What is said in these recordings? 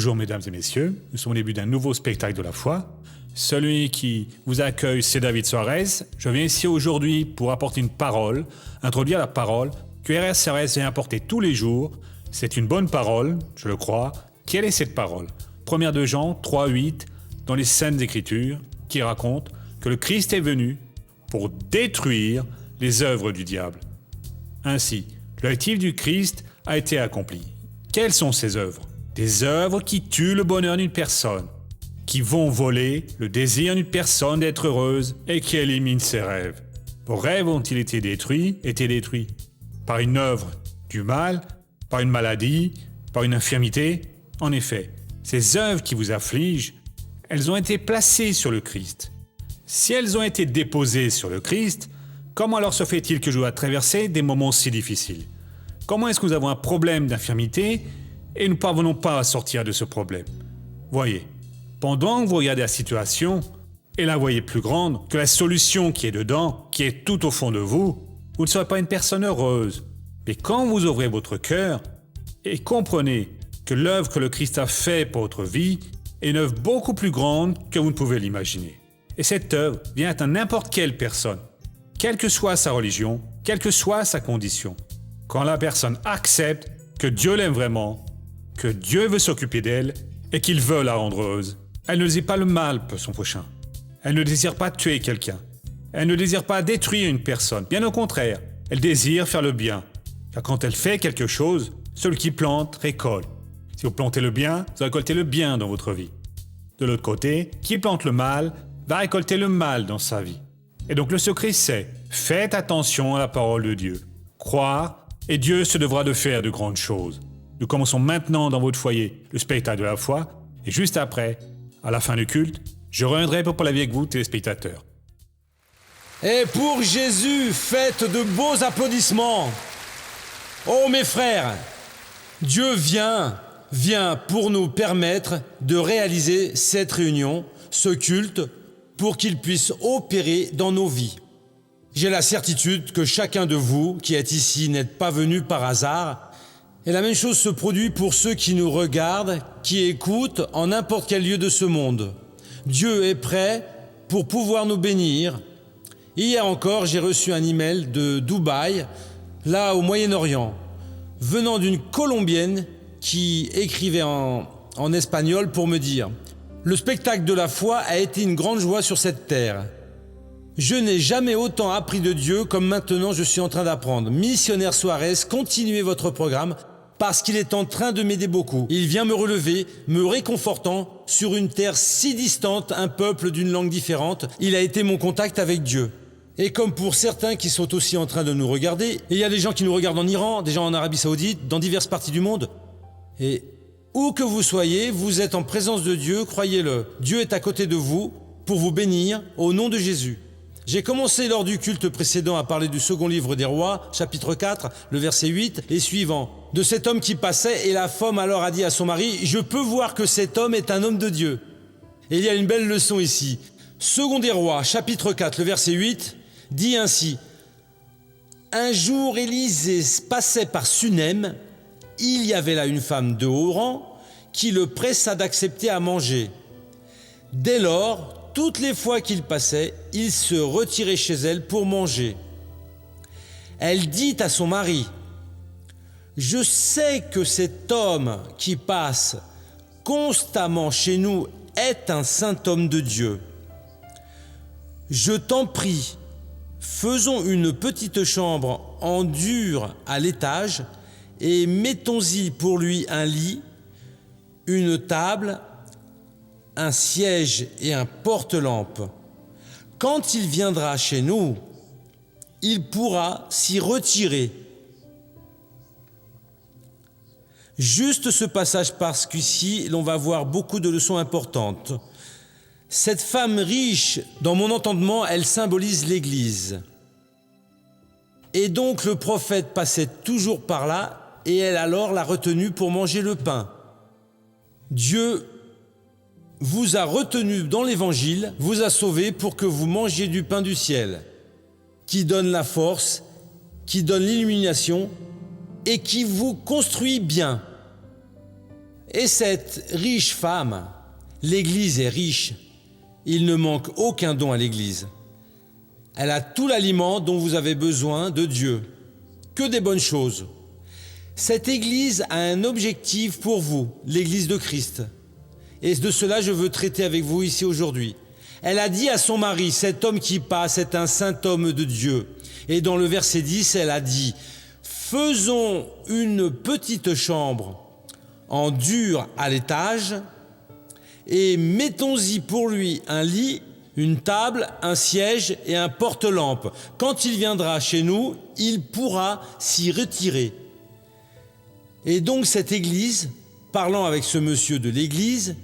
Bonjour mesdames et messieurs, nous sommes au début d'un nouveau spectacle de la foi. Celui qui vous accueille, c'est David Suarez. Je viens ici aujourd'hui pour apporter une parole, introduire la parole que RR Suarez vient apporter tous les jours. C'est une bonne parole, je le crois. Quelle est cette parole ? 1 de Jean 3,8 dans les Saintes Écritures qui raconte que le Christ est venu pour détruire les œuvres du diable. Ainsi, l'objectif du Christ a été accompli. Quelles sont ces œuvres ? Des œuvres qui tuent le bonheur d'une personne, qui vont voler le désir d'une personne d'être heureuse et qui éliminent ses rêves. Vos rêves ont-ils été détruits par une œuvre du mal, par une maladie, par une infirmité ? En effet, ces œuvres qui vous affligent, elles ont été placées sur le Christ. Si elles ont été déposées sur le Christ, comment alors se fait-il que je dois traverser des moments si difficiles ? Comment est-ce que nous avons un problème d'infirmité et nous ne parvenons pas à sortir de ce problème ? Voyez, pendant que vous regardez la situation et la voyez plus grande que la solution qui est dedans, qui est tout au fond de vous, vous ne serez pas une personne heureuse. Mais quand vous ouvrez votre cœur et comprenez que l'œuvre que le Christ a faite pour votre vie est une œuvre beaucoup plus grande que vous ne pouvez l'imaginer. Et cette œuvre vient à n'importe quelle personne, quelle que soit sa religion, quelle que soit sa condition. Quand la personne accepte que Dieu l'aime vraiment, que Dieu veut s'occuper d'elle et qu'il veut la rendre heureuse, elle ne désire pas le mal pour son prochain. Elle ne désire pas tuer quelqu'un. Elle ne désire pas détruire une personne. Bien au contraire, elle désire faire le bien. Car quand elle fait quelque chose, celui qui plante récolte. Si vous plantez le bien, vous récoltez le bien dans votre vie. De l'autre côté, qui plante le mal va récolter le mal dans sa vie. Et donc le secret c'est, faites attention à la parole de Dieu. Croire, et Dieu se devra de faire de grandes choses. Nous commençons maintenant dans votre foyer le spectacle de la foi, et juste après, à la fin du culte, je reviendrai pour parler avec vous, téléspectateurs. Et pour Jésus, faites de beaux applaudissements. Oh mes frères, Dieu vient pour nous permettre de réaliser cette réunion, ce culte, pour qu'il puisse opérer dans nos vies. J'ai la certitude que chacun de vous qui êtes ici n'êtes pas venu par hasard. Et la même chose se produit pour ceux qui nous regardent, qui écoutent en n'importe quel lieu de ce monde. Dieu est prêt pour pouvoir nous bénir. Hier encore, j'ai reçu un email de Dubaï, là au Moyen-Orient, venant d'une Colombienne qui écrivait en espagnol pour me dire « Le spectacle de la foi a été une grande joie sur cette terre. Je n'ai jamais autant appris de Dieu comme maintenant je suis en train d'apprendre. Missionnaire Suarez, continuez votre programme parce qu'il est en train de m'aider beaucoup. Il vient me relever, me réconfortant sur une terre si distante, un peuple d'une langue différente. Il a été mon contact avec Dieu. » Et comme pour certains qui sont aussi en train de nous regarder, et il y a des gens qui nous regardent en Iran, des gens en Arabie Saoudite, dans diverses parties du monde. Et où que vous soyez, vous êtes en présence de Dieu, croyez-le. Dieu est à côté de vous pour vous bénir au nom de Jésus. J'ai commencé lors du culte précédent à parler du second livre des rois, chapitre 4, le verset 8 et suivant. De cet homme qui passait et la femme alors a dit à son mari « Je peux voir que cet homme est un homme de Dieu. » Et il y a une belle leçon ici. Second des rois, chapitre 4, le verset 8 dit ainsi « Un jour Élisée passait par Sunem. Il y avait là une femme de haut rang qui le pressa d'accepter à manger. Dès lors, toutes les fois qu'il passait, il se retirait chez elle pour manger. Elle dit à son mari, « Je sais que cet homme qui passe constamment chez nous est un saint homme de Dieu. Je t'en prie, faisons une petite chambre en dur à l'étage et mettons-y pour lui un lit, une table, un siège et un porte-lampe. Quand il viendra chez nous, il pourra s'y retirer. » Juste ce passage parce qu'ici, l'on va voir beaucoup de leçons importantes. Cette femme riche, dans mon entendement, elle symbolise l'Église. Et donc le prophète passait toujours par là et elle alors l'a retenu pour manger le pain. Dieu vous a retenu dans l'Évangile, vous a sauvé pour que vous mangiez du pain du ciel, qui donne la force, qui donne l'illumination et qui vous construit bien. Et cette riche femme, l'Église est riche, il ne manque aucun don à l'Église. Elle a tout l'aliment dont vous avez besoin de Dieu, que des bonnes choses. Cette Église a un objectif pour vous, l'Église de Christ. Et de cela, je veux traiter avec vous ici aujourd'hui. Elle a dit à son mari, cet homme qui passe est un saint homme de Dieu. Et dans le verset 10, elle a dit, faisons une petite chambre en dur à l'étage et mettons-y pour lui un lit, une table, un siège et un porte-lampe. Quand il viendra chez nous, il pourra s'y retirer. Et donc cette église, parlant avec ce monsieur de l'église,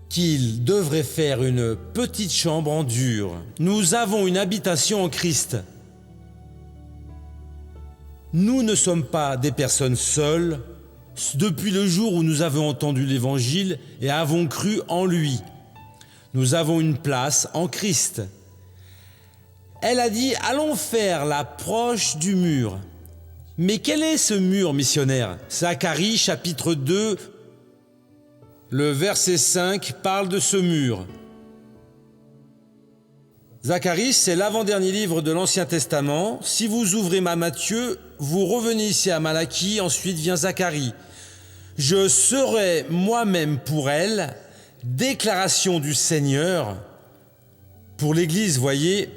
qu'il devrait faire une petite chambre en dur. Nous avons une habitation en Christ. Nous ne sommes pas des personnes seules depuis le jour où nous avons entendu l'Évangile et avons cru en lui. Nous avons une place en Christ. Elle a dit, allons faire l'approche du mur. Mais quel est ce mur missionnaire? Zacharie chapitre 2, le verset 5 parle de ce mur. Zacharie, c'est l'avant-dernier livre de l'Ancien Testament. Si vous ouvrez à Matthieu, vous revenez ici à Malachie, ensuite vient Zacharie. Je serai moi-même pour elle, déclaration du Seigneur. Pour l'Église, voyez,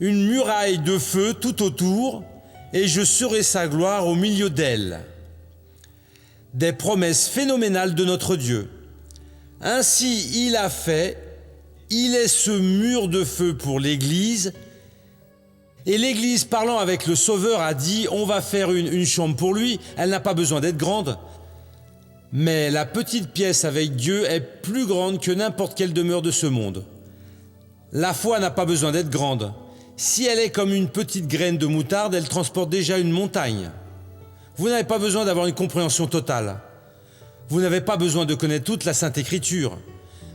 une muraille de feu tout autour, et je serai sa gloire au milieu d'elle. Des promesses phénoménales de notre Dieu. Ainsi, il a fait, il est ce mur de feu pour l'Église. Et l'Église, parlant avec le Sauveur, a dit, on va faire une chambre pour lui. Elle n'a pas besoin d'être grande. Mais la petite pièce avec Dieu est plus grande que n'importe quelle demeure de ce monde. La foi n'a pas besoin d'être grande. Si elle est comme une petite graine de moutarde, elle transporte déjà une montagne. Vous n'avez pas besoin d'avoir une compréhension totale. Vous n'avez pas besoin de connaître toute la Sainte Écriture.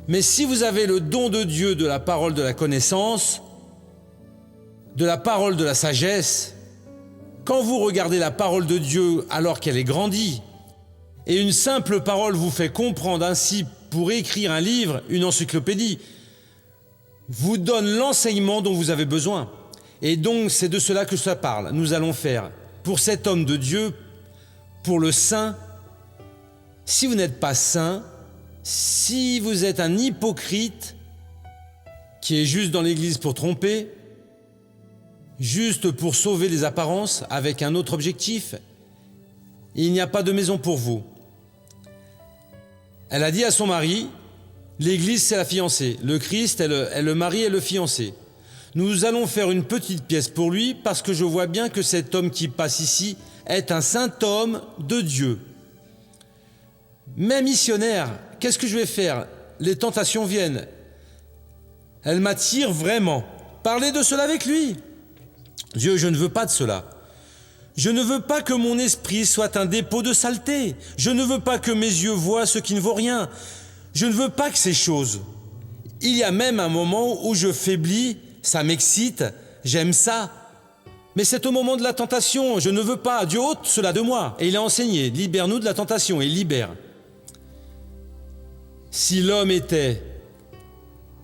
Mais si vous avez le don de Dieu de la parole de la connaissance, de la parole de la sagesse, quand vous regardez la parole de Dieu alors qu'elle est grandie, et une simple parole vous fait comprendre ainsi pour écrire un livre, une encyclopédie, vous donne l'enseignement dont vous avez besoin. Et donc c'est de cela que ça parle. Nous allons faire pour cet homme de Dieu, pour le saint. Si vous n'êtes pas saint, si vous êtes un hypocrite qui est juste dans l'église pour tromper, juste pour sauver les apparences avec un autre objectif, il n'y a pas de maison pour vous. Elle a dit à son mari, l'église c'est la fiancée, le Christ est le mari et le fiancé. Nous allons faire une petite pièce pour lui parce que je vois bien que cet homme qui passe ici est un saint homme de Dieu. Mais missionnaire, qu'est-ce que je vais faire? Les tentations viennent. Elles m'attirent vraiment. Parlez de cela avec lui. Dieu, je ne veux pas de cela. Je ne veux pas que mon esprit soit un dépôt de saleté. Je ne veux pas que mes yeux voient ce qui ne vaut rien. Je ne veux pas que ces choses. Il y a même un moment où je faiblis, ça m'excite, j'aime ça. Mais c'est au moment de la tentation, je ne veux pas. Dieu ôte cela de moi. Et il a enseigné, libère-nous de la tentation, et il libère. Si l'homme était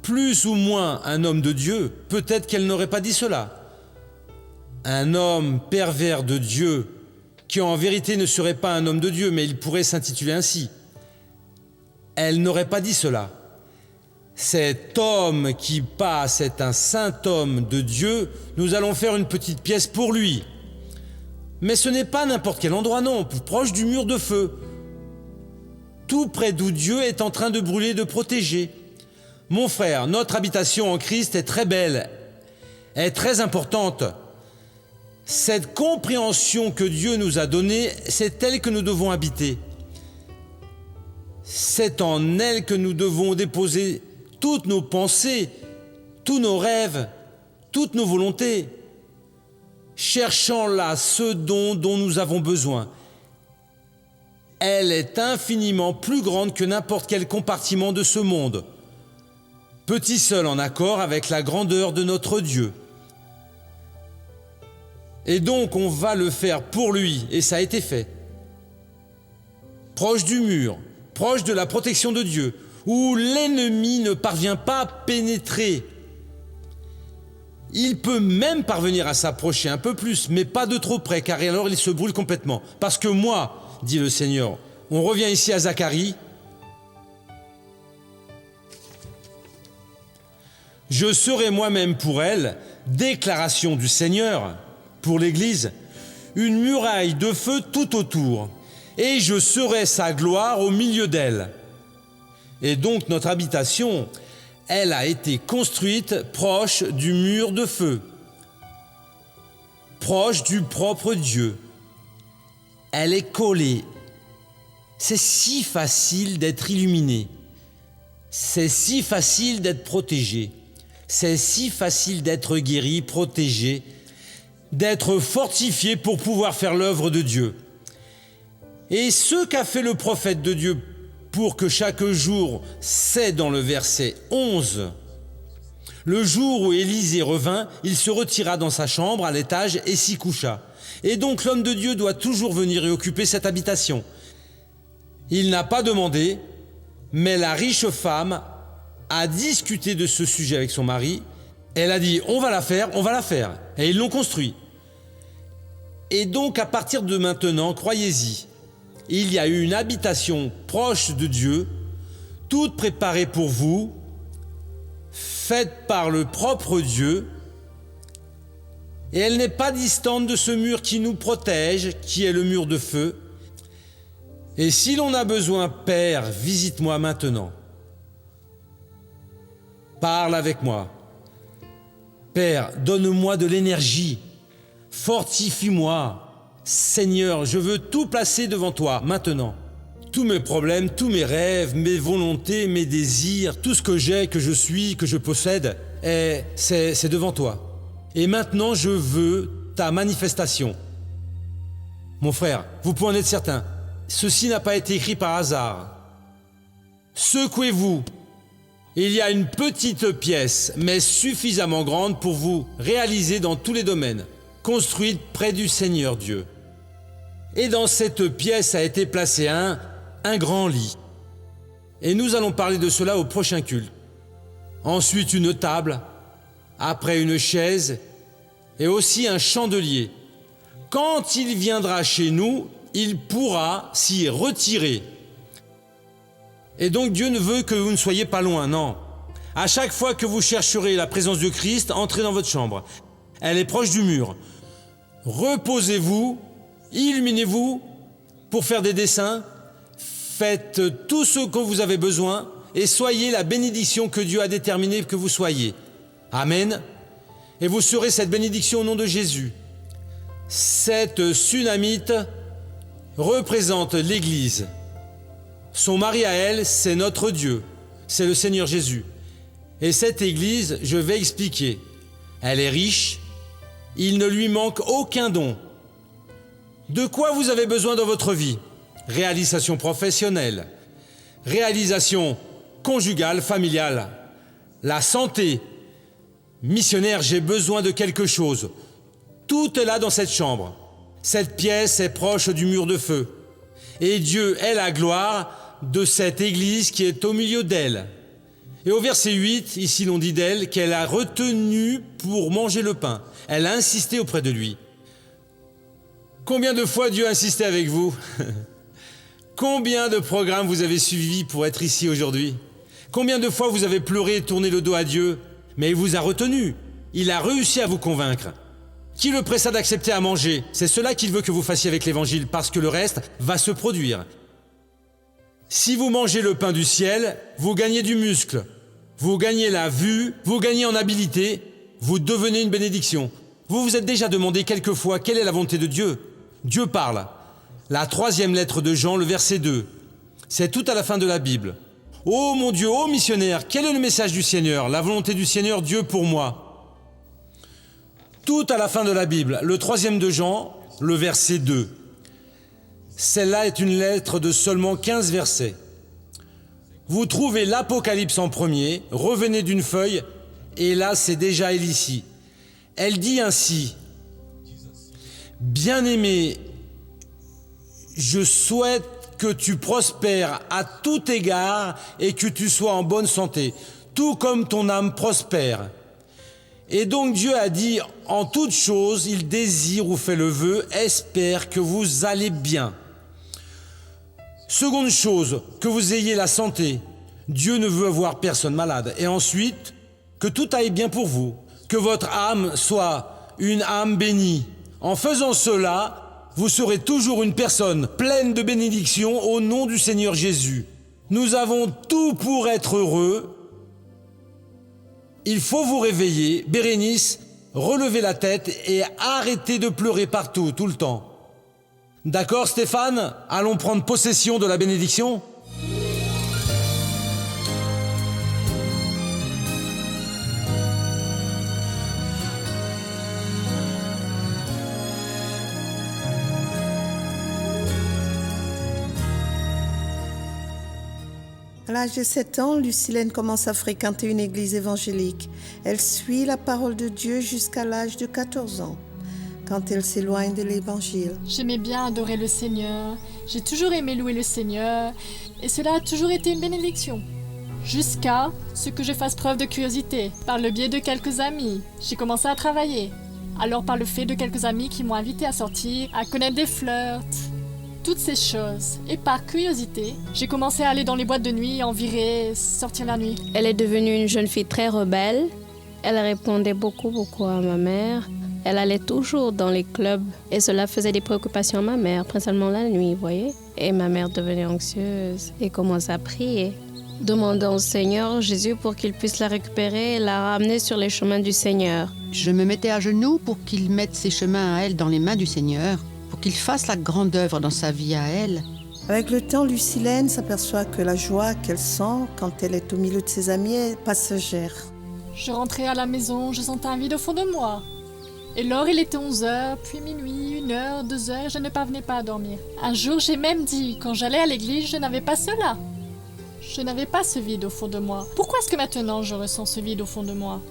plus ou moins un homme de Dieu, peut-être qu'elle n'aurait pas dit cela. Un homme pervers de Dieu, qui en vérité ne serait pas un homme de Dieu, mais il pourrait s'intituler ainsi. Elle n'aurait pas dit cela. Cet homme qui passe est un saint homme de Dieu, nous allons faire une petite pièce pour lui. Mais ce n'est pas n'importe quel endroit, non, plus proche du mur de feu. Tout près d'où Dieu est en train de brûler, de protéger. Mon frère, notre habitation en Christ est très belle, est très importante. Cette compréhension que Dieu nous a donnée, c'est elle que nous devons habiter. C'est en elle que nous devons déposer toutes nos pensées, tous nos rêves, toutes nos volontés, cherchant là ce dont nous avons besoin. Elle est infiniment plus grande que n'importe quel compartiment de ce monde, petit seul en accord avec la grandeur de notre Dieu. Et donc on va le faire pour lui, et ça a été fait. proche du mur, proche de la protection de Dieu, où l'ennemi ne parvient pas à pénétrer. Il peut même parvenir à s'approcher un peu plus, mais pas de trop près, car alors il se brûle complètement. Parce que moi, dit le Seigneur, on revient ici à Zacharie, je serai moi-même pour elle, déclaration du Seigneur, pour l'Église, une muraille de feu tout autour, et je serai sa gloire au milieu d'elle. Et donc notre habitation, elle a été construite proche du mur de feu, proche du propre Dieu. Elle est collée. C'est si facile d'être illuminé. C'est si facile d'être protégé. C'est si facile d'être guéri, protégé, d'être fortifié pour pouvoir faire l'œuvre de Dieu. Et ce qu'a fait le prophète de Dieu pour que chaque jour, c'est dans le verset 11, le jour où Élisée revint, il se retira dans sa chambre à l'étage et s'y coucha. Et donc l'homme de Dieu doit toujours venir et occuper cette habitation. Il n'a pas demandé, mais la riche femme a discuté de ce sujet avec son mari. Elle a dit, on va la faire. Et ils l'ont construit. Et donc à partir de maintenant, croyez-y, il y a eu une habitation proche de Dieu, toute préparée pour vous, faite par le propre Dieu, et elle n'est pas distante de ce mur qui nous protège, qui est le mur de feu. Et si l'on a besoin, Père, visite-moi maintenant. Parle avec moi. Père, donne-moi de l'énergie. Fortifie-moi. Seigneur, je veux tout placer devant toi maintenant. Tous mes problèmes, tous mes rêves, mes volontés, mes désirs, tout ce que j'ai, que je suis, que je possède, c'est devant toi. Et maintenant, je veux ta manifestation. Mon frère, vous pouvez en être certain, ceci n'a pas été écrit par hasard. Secouez-vous. Il y a une petite pièce, mais suffisamment grande pour vous réaliser dans tous les domaines, construite près du Seigneur Dieu. Et dans cette pièce a été placé un grand lit. Et nous allons parler de cela au prochain culte. Ensuite une table, après une chaise et aussi un chandelier. Quand il viendra chez nous, il pourra s'y retirer. Et donc Dieu ne veut que vous ne soyez pas loin, non. À chaque fois que vous chercherez la présence de Christ, entrez dans votre chambre. Elle est proche du mur. Reposez-vous, illuminez-vous pour faire des dessins. Faites tout ce que vous avez besoin et soyez la bénédiction que Dieu a déterminé que vous soyez. Amen. Et vous serez cette bénédiction au nom de Jésus. Cette Sunamite représente l'Église. Son mari à elle, c'est notre Dieu, c'est le Seigneur Jésus. Et cette Église, je vais expliquer, elle est riche, il ne lui manque aucun don. De quoi vous avez besoin dans votre vie? Réalisation professionnelle, réalisation conjugale, familiale, la santé. Missionnaire, j'ai besoin de quelque chose. Tout est là dans cette chambre. Cette pièce est proche du mur de feu. Et Dieu est la gloire de cette Église qui est au milieu d'elle. Et au verset 8, ici l'on dit d'elle qu'elle a retenu pour manger le pain. Elle a insisté auprès de lui. Combien de fois Dieu a insisté avec vous? Combien de programmes vous avez suivis pour être ici aujourd'hui? Combien de fois vous avez pleuré et tourné le dos à Dieu? Mais il vous a retenu. Il a réussi à vous convaincre. Qui le pressa d'accepter à manger? C'est cela qu'il veut que vous fassiez avec l'Évangile, parce que le reste va se produire. Si vous mangez le pain du ciel, vous gagnez du muscle, vous gagnez la vue, vous gagnez en habileté, vous devenez une bénédiction. Vous vous êtes déjà demandé quelquefois quelle est la volonté de Dieu? Dieu parle. La 3e lettre de Jean, le verset 2. C'est tout à la fin de la Bible. Oh mon Dieu, oh missionnaire, quel est le message du Seigneur? La volonté du Seigneur, Dieu pour moi. Tout à la fin de la Bible, le 3e de Jean, le verset 2. Celle-là est une lettre de seulement 15 versets. Vous trouvez l'Apocalypse en premier, revenez d'une feuille, et là c'est déjà elle ici. Elle dit ainsi, « Bien-aimé, je souhaite que tu prospères à tout égard et que tu sois en bonne santé, tout comme ton âme prospère. Et donc Dieu a dit, en toute chose, il désire ou fait le vœu, espère que vous allez bien. Seconde chose, que vous ayez la santé. Dieu ne veut voir personne malade. Et ensuite, que tout aille bien pour vous, que votre âme soit une âme bénie. En faisant cela, vous serez toujours une personne pleine de bénédictions au nom du Seigneur Jésus. Nous avons tout pour être heureux. Il faut vous réveiller, Bérénice, relevez la tête et arrêtez de pleurer partout, tout le temps. D'accord, Stéphane? Allons prendre possession de la bénédiction. À l'âge de 7 ans, Lucilène commence à fréquenter une église évangélique. Elle suit la parole de Dieu jusqu'à l'âge de 14 ans, quand elle s'éloigne de l'évangile. J'aimais bien adorer le Seigneur, j'ai toujours aimé louer le Seigneur, et cela a toujours été une bénédiction. Jusqu'à ce que je fasse preuve de curiosité, par le biais de quelques amis. J'ai commencé à travailler. Alors par le fait de quelques amis qui m'ont invité à sortir, à connaître des flirts, toutes ces choses. Et par curiosité, j'ai commencé à aller dans les boîtes de nuit, en virer, sortir la nuit. Elle est devenue une jeune fille très rebelle. Elle répondait beaucoup à ma mère. Elle allait toujours dans les clubs et cela faisait des préoccupations à ma mère, principalement la nuit, vous voyez. Et ma mère devenait anxieuse et commençait à prier, demandant au Seigneur Jésus pour qu'il puisse la récupérer et la ramener sur les chemins du Seigneur. Je me mettais à genoux pour qu'il mette ses chemins à elle dans les mains du Seigneur, pour qu'il fasse la grande œuvre dans sa vie à elle. Avec le temps, Lucilène s'aperçoit que la joie qu'elle sent quand elle est au milieu de ses amis est passagère. Je rentrais à la maison, je sentais un vide au fond de moi. Et lors il était 11h, puis minuit, 1h, 2h, je ne parvenais pas à dormir. Un jour, j'ai même dit, quand j'allais à l'église, je n'avais pas cela. Je n'avais pas ce vide au fond de moi. Pourquoi est-ce que maintenant je ressens ce vide au fond de moi?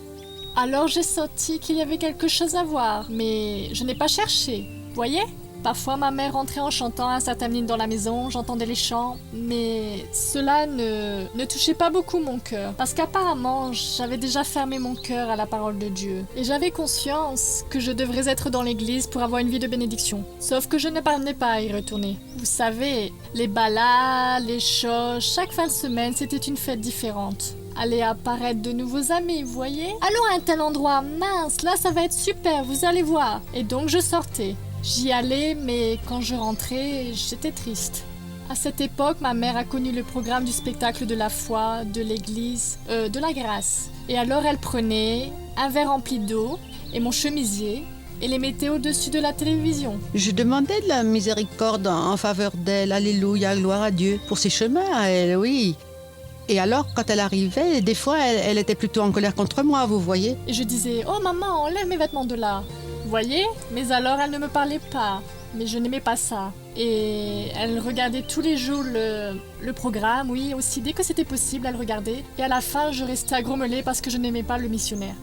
Alors j'ai senti qu'il y avait quelque chose à voir, mais je n'ai pas cherché. Voyez? Parfois ma mère rentrait en chantant un certain hymne dans la maison, j'entendais les chants, mais cela ne touchait pas beaucoup mon cœur, parce qu'apparemment j'avais déjà fermé mon cœur à la parole de Dieu, et j'avais conscience que je devrais être dans l'église pour avoir une vie de bénédiction, sauf que je ne parvenais pas à y retourner. Vous savez, les balades, les choses, chaque fin de semaine c'était une fête différente. Aller apparaître de nouveaux amis, vous voyez? Allons à un tel endroit, mince, là ça va être super, vous allez voir. Et donc je sortais. J'y allais, mais quand je rentrais, j'étais triste. À cette époque, ma mère a connu le programme du spectacle de la foi, de l'église, de la grâce. Et alors elle prenait un verre rempli d'eau et mon chemisier et les mettait au-dessus de la télévision. Je demandais de la miséricorde en faveur d'elle, alléluia, gloire à Dieu, pour ses chemins à elle, oui. Et alors, quand elle arrivait, des fois, elle était plutôt en colère contre moi, vous voyez. Et je disais, oh maman, enlève mes vêtements de là. Vous voyez? Mais alors elle ne me parlait pas. Mais je n'aimais pas ça. Et elle regardait tous les jours le programme, oui, aussi dès que c'était possible, elle regardait. Et à la fin, je restais à grommeler parce que je n'aimais pas le missionnaire.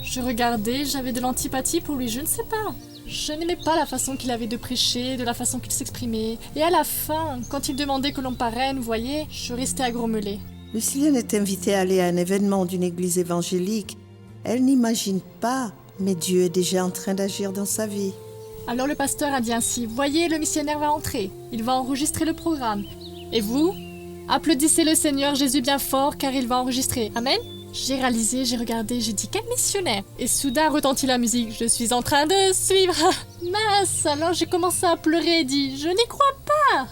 Je regardais, j'avais de l'antipathie pour lui, je ne sais pas. Je n'aimais pas la façon qu'il avait de prêcher, de la façon qu'il s'exprimait. Et à la fin, quand il demandait que l'on parraine, vous voyez, je restais à grommeler. Lucilène est invitée à aller à un événement d'une église évangélique. Elle n'imagine pas, mais Dieu est déjà en train d'agir dans sa vie. Alors le pasteur a dit ainsi, voyez, le missionnaire va entrer, il va enregistrer le programme. Et vous, applaudissez le Seigneur Jésus bien fort car il va enregistrer. Amen. J'ai réalisé, j'ai regardé, j'ai dit quel missionnaire? Et soudain retentit la musique, je suis en train de suivre. Mince, alors j'ai commencé à pleurer et dit, je n'y crois pas.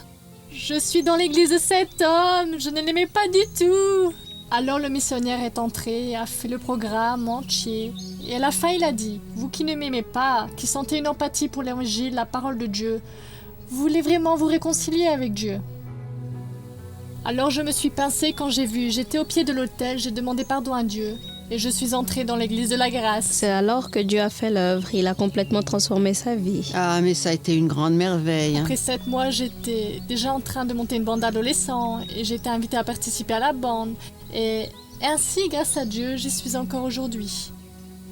Je suis dans l'église de cet homme, je ne l'aimais pas du tout. Alors le missionnaire est entré, a fait le programme entier. Et à la fin, il a dit, vous qui ne m'aimez pas, qui sentez une empathie pour l'évangile, la parole de Dieu, vous voulez vraiment vous réconcilier avec Dieu? Alors je me suis pincée quand j'ai vu, j'étais au pied de l'autel, j'ai demandé pardon à Dieu. Et je suis entrée dans l'église de la grâce. C'est alors que Dieu a fait l'œuvre, il a complètement transformé sa vie. Ah, mais ça a été une grande merveille. Après 7 mois, j'étais déjà en train de monter une bande d'adolescents et j'ai été invitée à participer à la bande. Et ainsi, grâce à Dieu, j'y suis encore aujourd'hui.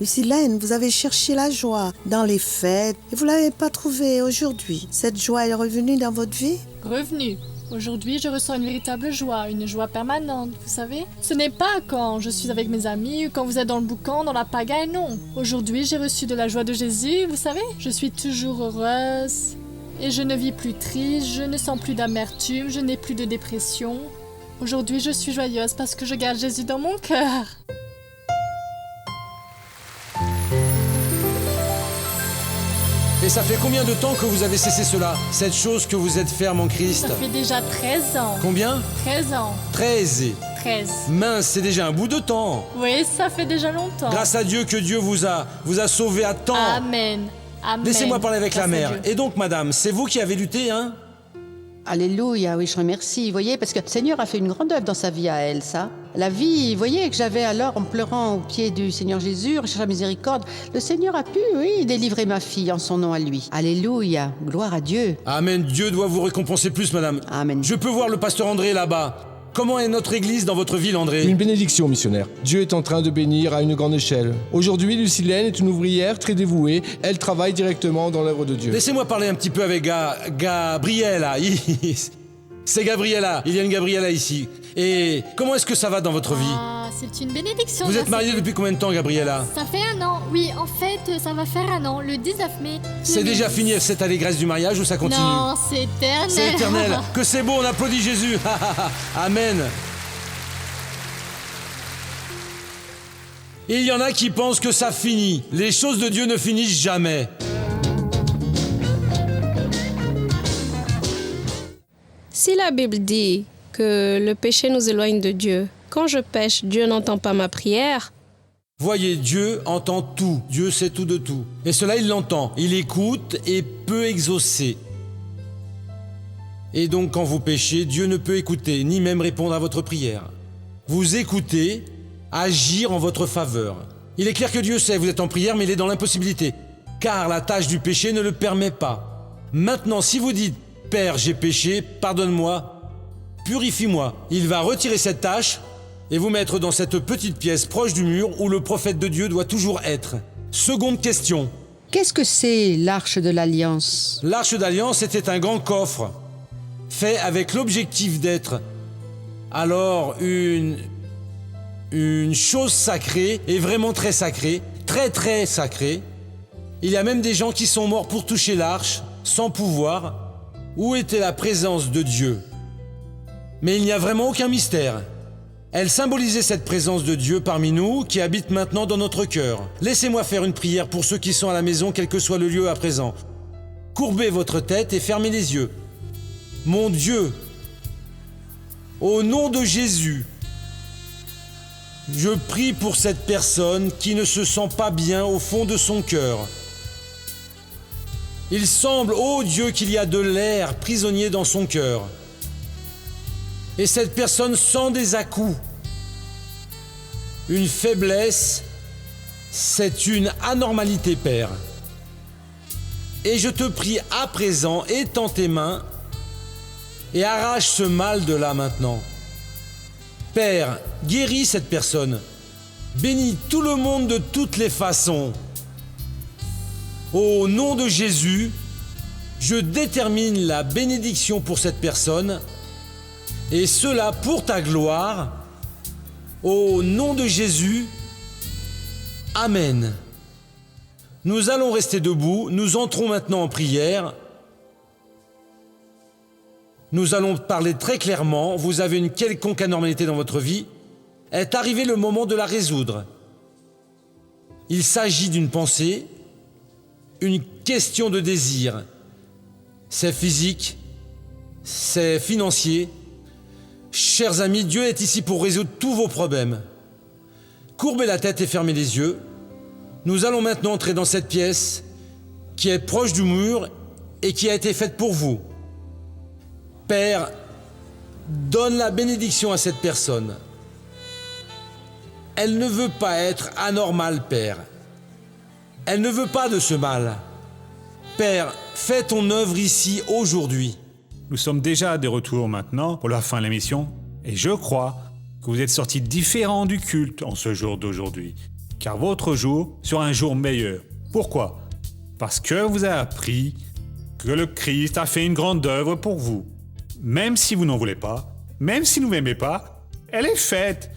Lucilène, vous avez cherché la joie dans les fêtes et vous ne l'avez pas trouvée aujourd'hui. Cette joie est revenue dans votre vie? Revenue. Aujourd'hui, je ressens une véritable joie, une joie permanente, vous savez. Ce n'est pas quand je suis avec mes amis ou quand vous êtes dans le boucan, dans la pagaille, non. Aujourd'hui, j'ai reçu de la joie de Jésus, vous savez. Je suis toujours heureuse et je ne vis plus triste, je ne sens plus d'amertume, je n'ai plus de dépression. Aujourd'hui, je suis joyeuse parce que je garde Jésus dans mon cœur. Et ça fait combien de temps que vous avez cessé cela? Cette chose que vous êtes ferme en Christ? Ça fait déjà 13 ans. Combien? 13 ans. 13. 13. Mince, c'est déjà un bout de temps. Oui, ça fait déjà longtemps. Grâce à Dieu que Dieu vous a sauvé à temps. Amen. Amen. Laissez-moi parler avec la Grâce à mère. Dieu. Et donc, madame, c'est vous qui avez lutté, hein? Alléluia, oui, je remercie. Vous voyez, parce que le Seigneur a fait une grande œuvre dans sa vie à elle, ça. La vie, vous voyez, que j'avais alors en pleurant au pied du Seigneur Jésus, recherchant la miséricorde. Le Seigneur a pu, oui, délivrer ma fille en son nom à lui. Alléluia, gloire à Dieu. Amen. Dieu doit vous récompenser plus, madame. Amen. Je peux voir le pasteur André là-bas. Comment est notre église dans votre ville, André? Une bénédiction, missionnaire. Dieu est en train de bénir à une grande échelle. Aujourd'hui, Lucilène est une ouvrière très dévouée. Elle travaille directement dans l'œuvre de Dieu. Laissez-moi parler un petit peu avec Gabriella. C'est Gabriella. Il y a une Gabriella ici. Et comment est-ce que ça va dans votre vie? Ah, c'est une bénédiction. Vous êtes ça, mariée depuis combien de temps, Gabriella? Ça fait 1 an. Oui, en fait, ça va faire 1 an, le 19 mai. C'est déjà fini cette allégresse du mariage ou ça continue? Non, c'est éternel. C'est éternel. Que c'est beau, on applaudit Jésus. Amen. Et il y en a qui pensent que ça finit. Les choses de Dieu ne finissent jamais. Si la Bible dit que le péché nous éloigne de Dieu, quand je pêche, Dieu n'entend pas ma prière. Voyez, Dieu entend tout. Dieu sait tout de tout. Et cela, il l'entend. Il écoute et peut exaucer. Et donc, quand vous péchez, Dieu ne peut écouter, ni même répondre à votre prière. Vous écoutez, agir en votre faveur. Il est clair que Dieu sait, vous êtes en prière, mais il est dans l'impossibilité. Car la tâche du péché ne le permet pas. Maintenant, si vous dites, « Père, j'ai péché, pardonne-moi, purifie-moi », il va retirer cette tâche et vous mettre dans cette petite pièce proche du mur où le prophète de Dieu doit toujours être. Seconde question. Qu'est-ce que c'est l'Arche de l'Alliance? L'Arche d'Alliance était un grand coffre fait avec l'objectif d'être alors une chose sacrée et vraiment très sacrée, très très sacrée. Il y a même des gens qui sont morts pour toucher l'arche sans pouvoir. Où était la présence de Dieu? Mais il n'y a vraiment aucun mystère. Elle symbolisait cette présence de Dieu parmi nous qui habite maintenant dans notre cœur. Laissez-moi faire une prière pour ceux qui sont à la maison, quel que soit le lieu à présent. Courbez votre tête et fermez les yeux. Mon Dieu, au nom de Jésus, je prie pour cette personne qui ne se sent pas bien au fond de son cœur. Il semble, ô Dieu, qu'il y a de l'air prisonnier dans son cœur. Et cette personne sent des à-coups. Une faiblesse, c'est une anormalité, Père. Et je te prie à présent, étends tes mains et arrache ce mal de là maintenant. Père, guéris cette personne. Bénis tout le monde de toutes les façons. Au nom de Jésus, je détermine la bénédiction pour cette personne, et cela pour ta gloire. Au nom de Jésus, Amen. Nous allons rester debout, nous entrons maintenant en prière. Nous allons parler très clairement, vous avez une quelconque anormalité dans votre vie, est arrivé le moment de la résoudre. Il s'agit d'une pensée, une question de désir. C'est physique, c'est financier. Chers amis, Dieu est ici pour résoudre tous vos problèmes. Courbez la tête et fermez les yeux. Nous allons maintenant entrer dans cette pièce qui est proche du mur et qui a été faite pour vous. Père, donne la bénédiction à cette personne. Elle ne veut pas être anormale, Père. Elle ne veut pas de ce mal. Père, fais ton œuvre ici aujourd'hui. Nous sommes déjà de retour maintenant pour la fin de l'émission et je crois que vous êtes sortis différents du culte en ce jour d'aujourd'hui, car votre jour sera un jour meilleur. Pourquoi? Parce que vous avez appris que le Christ a fait une grande œuvre pour vous. même si vous n'en voulez pas, même si vous ne m'aimez pas, elle est faite.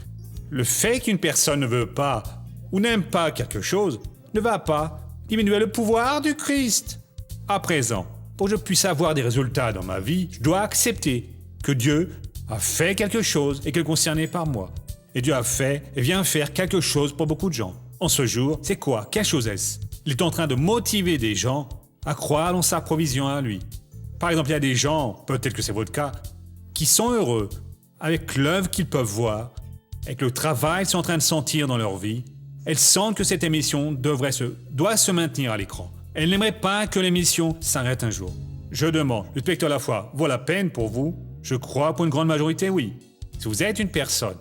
Le fait qu'une personne ne veut pas ou n'aime pas quelque chose ne va pas diminuer le pouvoir du Christ. À présent, pour que je puisse avoir des résultats dans ma vie, je dois accepter que Dieu a fait quelque chose et qu'il est concerné par moi. Et Dieu a fait et vient faire quelque chose pour beaucoup de gens. En ce jour, c'est quoi? Quelle chose est-ce? Il est en train de motiver des gens à croire dans sa provision à lui. Par exemple, il y a des gens, peut-être que c'est votre cas, qui sont heureux avec l'œuvre qu'ils peuvent voir, avec le travail qu'ils sont en train de sentir dans leur vie. Elles sentent que cette émission doit se maintenir à l'écran. Elles n'aimeraient pas que l'émission s'arrête un jour. Je demande, le spectacle à la foi vaut la peine pour vous? Je crois pour une grande majorité, oui. Si vous êtes une personne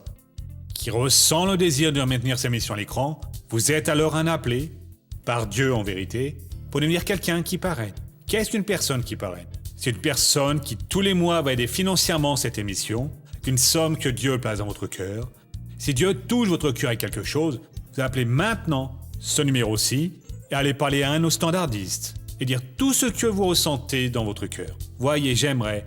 qui ressent le désir de maintenir cette émission à l'écran, vous êtes alors un appelé, par Dieu en vérité, pour devenir quelqu'un qui parraine. Qu'est-ce qu'une personne qui parraine? C'est une personne qui tous les mois va aider financièrement cette émission, qu'une somme que Dieu place dans votre cœur. Si Dieu touche votre cœur avec quelque chose, vous appelez maintenant ce numéro-ci et allez parler à un de nos standardistes et dire tout ce que vous ressentez dans votre cœur. Voyez, j'aimerais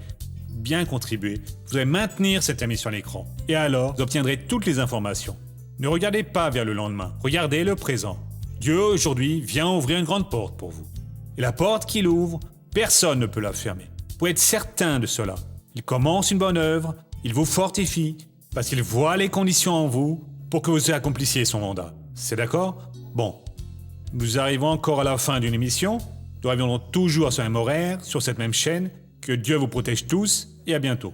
bien contribuer. Vous allez maintenir cette émission à l'écran. Et alors, vous obtiendrez toutes les informations. Ne regardez pas vers le lendemain. Regardez le présent. Dieu, aujourd'hui, vient ouvrir une grande porte pour vous. Et la porte qu'il ouvre, personne ne peut la fermer. Vous pouvez être certain de cela. Il commence une bonne œuvre, il vous fortifie, parce qu'il voit les conditions en vous pour que vous accomplissiez son mandat. C'est d'accord? Bon. Nous arrivons encore à la fin d'une émission. Nous reviendrons toujours à ce même horaire, sur cette même chaîne. Que Dieu vous protège tous et à bientôt.